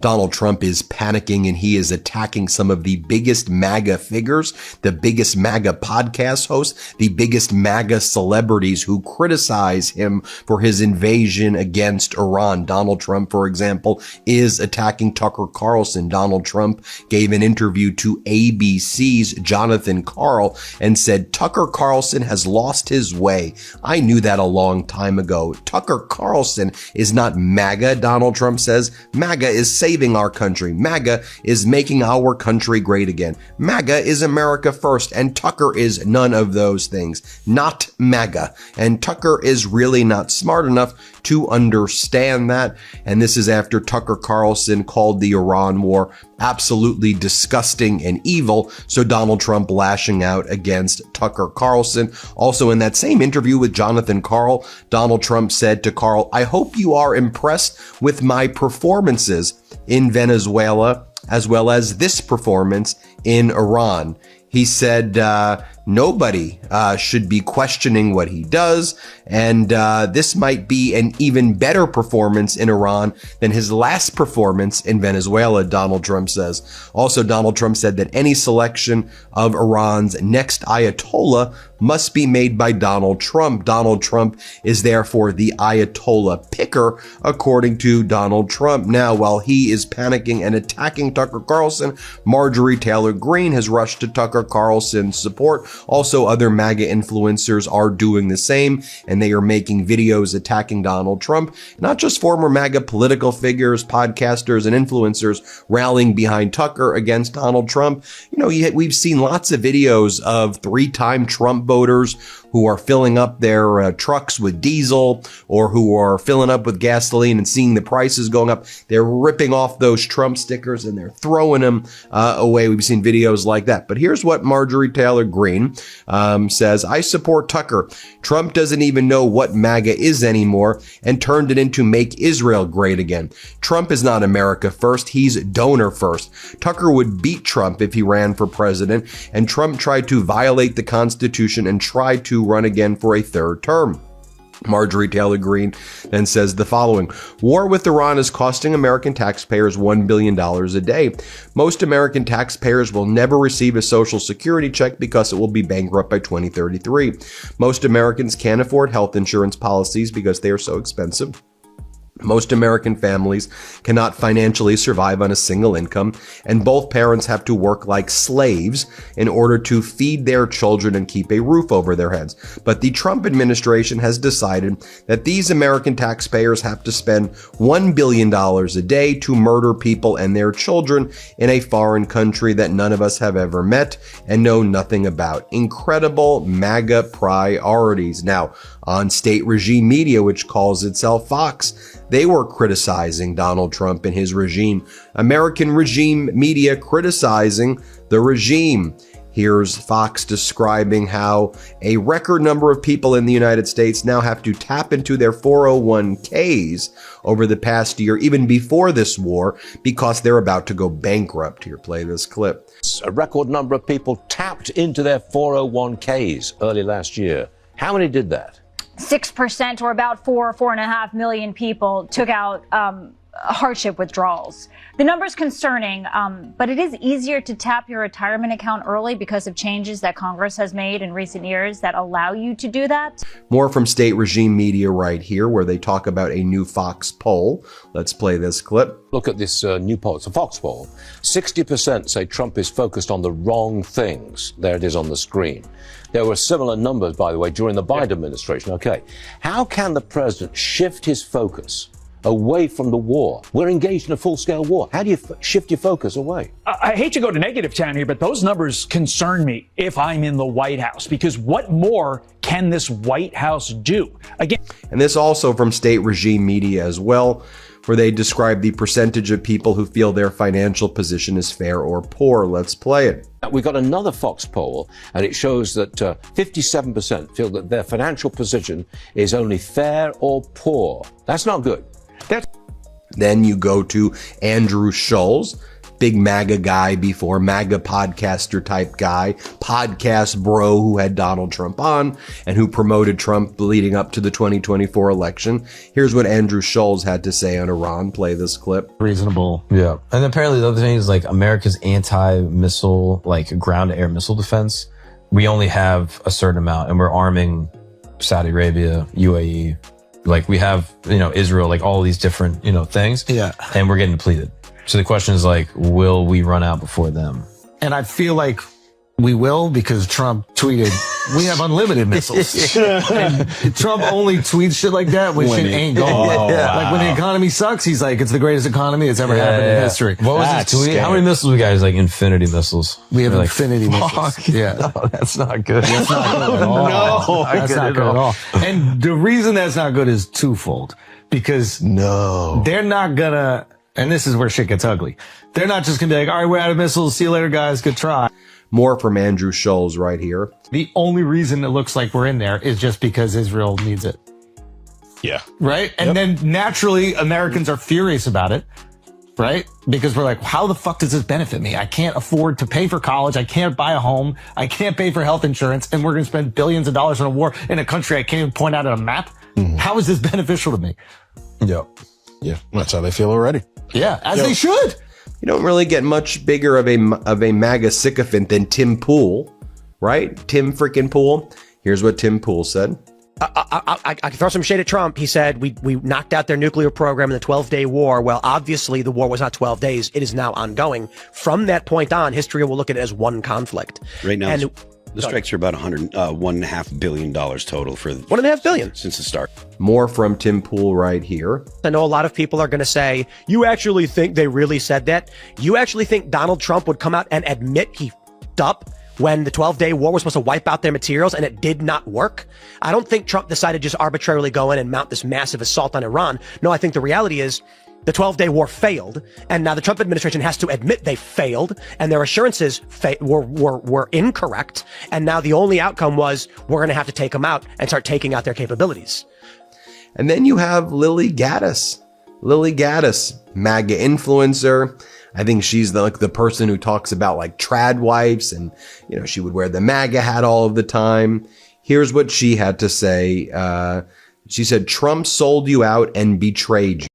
Donald Trump is panicking and he is attacking some of the biggest MAGA figures, the biggest MAGA podcast hosts, the biggest MAGA celebrities who criticize him for his invasion against Iran. Donald Trump, for example, is attacking Tucker Carlson. Donald Trump gave an interview to ABC's Jonathan Karl and said, "Tucker Carlson has lost his way. I knew that a long time ago. Tucker Carlson is not MAGA," Donald Trump says. "MAGA is saving our country. MAGA is making our country great again. MAGA is America first, and Tucker is none of those things. Not MAGA." And Tucker is really not smart enough to understand that. And this is after Tucker Carlson called the Iran war absolutely disgusting and evil. So Donald Trump lashing out against Tucker Carlson. Also in that same interview with Jonathan Karl, Donald Trump said to Karl, "I hope you are impressed with my performances in Venezuela as well as this performance in Iran." He said nobody should be questioning what he does, and this might be an even better performance in Iran than his last performance in Venezuela, Donald Trump says. Also, Donald Trump said that any selection of Iran's next Ayatollah must be made by Donald Trump. Donald Trump is therefore the Ayatollah picker, according to Donald Trump. Now, while he is panicking and attacking Tucker Carlson, Marjorie Taylor Greene has rushed to Tucker Carlson's support. Also, other MAGA influencers are doing the same, and they are making videos attacking Donald Trump. Not just former MAGA political figures, podcasters, and influencers rallying behind Tucker against Donald Trump. You know, we've seen lots of videos of three-time Trump voters who are filling up their trucks with diesel or who are filling up with gasoline and seeing the prices going up. They're ripping off those Trump stickers and they're throwing them away. We've seen videos like that. But here's what Marjorie Taylor Greene says. "I support Tucker. Trump doesn't even know what MAGA is anymore and turned it into Make Israel Great Again. Trump is not America first. He's donor first. Tucker would beat Trump if he ran for president, and Trump tried to violate the Constitution and tried to run again for a third term." Marjorie Taylor Greene then says the following: "War with Iran is costing American taxpayers $1 billion a day. Most American taxpayers will never receive a Social Security check because it will be bankrupt by 2033. Most Americans can't afford health insurance policies because they are so expensive. Most American families cannot financially survive on a single income, and both parents have to work like slaves in order to feed their children and keep a roof over their heads. But the Trump administration has decided that these American taxpayers have to spend $1 billion a day to murder people and their children in a foreign country that none of us have ever met and know nothing about." Incredible MAGA priorities. Now, on state regime media, which calls itself Fox, they were criticizing Donald Trump and his regime. American regime media criticizing the regime. Here's Fox describing how a record number of people in the United States now have to tap into their 401ks over the past year, even before this war, because they're about to go bankrupt. Here, play this clip. A record number of people tapped into their 401ks early last year. How many did that? 6%, or about 4.5 million people, took out hardship withdrawals. The number's concerning, but it is easier to tap your retirement account early because of changes that Congress has made in recent years that allow you to do that. More from state regime media right here, where they talk about a new Fox poll. Let's play this clip. Look at this new poll. It's a Fox poll. 60% say Trump is focused on the wrong things. There it is on the screen. There were similar numbers, by the way, during the Biden administration. Okay. How can the president shift his focus away from the war? We're engaged in a full-scale war. How do you shift your focus away? I hate to go to negative town here, but those numbers concern me if I'm in the White House, because what more can this White House do? Again, and this also from state regime media as well, where they describe the percentage of people who feel their financial position is fair or poor. Let's play it. We've got another Fox poll, and it shows that 57% feel that their financial position is only fair or poor. That's not good. Then you go to Andrew Schulz, big MAGA guy before, MAGA podcaster type guy, podcast bro who had Donald Trump on and who promoted Trump leading up to the 2024 election. Here's what Andrew Schulz had to say on Iran. Play this clip. Reasonable. Yeah. And apparently the other thing is like America's anti-missile, like ground-to-air missile defense. We only have a certain amount and we're arming Saudi Arabia, UAE. Like we have, Israel, like all these different, things. Yeah. And we're getting depleted. So the question is like, will we run out before them? And I feel like we will, because Trump tweeted, we have unlimited missiles. And Trump only tweets shit like that when shit ain't going. Like when the economy sucks, he's like, it's the greatest economy that's ever happened in history. What was his tweet? scary. How many missiles we got? He's like infinity missiles. We have We're like, infinity missiles. fuck. Yeah. No, that's not good. That's not good at all. No, That's not good at all. And the reason that's not good is twofold. Because they're not gonna, and this is where shit gets ugly. They're not just gonna be like, all right, we're out of missiles. See you later, guys. Good try. More from Andrew Schulz right here. The only reason it looks like we're in there is just because Israel needs it. Yeah. Right? And then naturally Americans are furious about it. Right? Because we're like, how the fuck does this benefit me? I can't afford to pay for college. I can't buy a home. I can't pay for health insurance. And we're going to spend billions of dollars on a war in a country I can't even point out on a map. How is this beneficial to me? Yeah. That's how they feel already. Yeah. As they should. You don't really get much bigger of a MAGA sycophant than Tim Pool, right? Tim freaking Pool. Here's what Tim Pool said. I can throw some shade at Trump. He said we knocked out their nuclear program in the 12-day war. Well, obviously the war was not 12 days. It is now ongoing. From that point on, history will look at it as one conflict. Right now, the strikes are about $1.5 billion total for $1.5 billion since the start. More from Tim Pool right here. I know a lot of people are going to say, you actually think they really said that? You actually think Donald Trump would come out and admit he f***ed up when the 12-day war was supposed to wipe out their materials and it did not work? I don't think Trump decided to just arbitrarily go in and mount this massive assault on Iran. No, I think the reality is the 12-day war failed, and now the Trump administration has to admit they failed, and their assurances were incorrect, and now the only outcome was we're going to have to take them out and start taking out their capabilities. And then you have Lily Gaddis. Lily Gaddis, MAGA influencer. I think she's the person who talks about like trad wives, and she would wear the MAGA hat all of the time. Here's what she had to say. She said, Trump sold you out and betrayed you.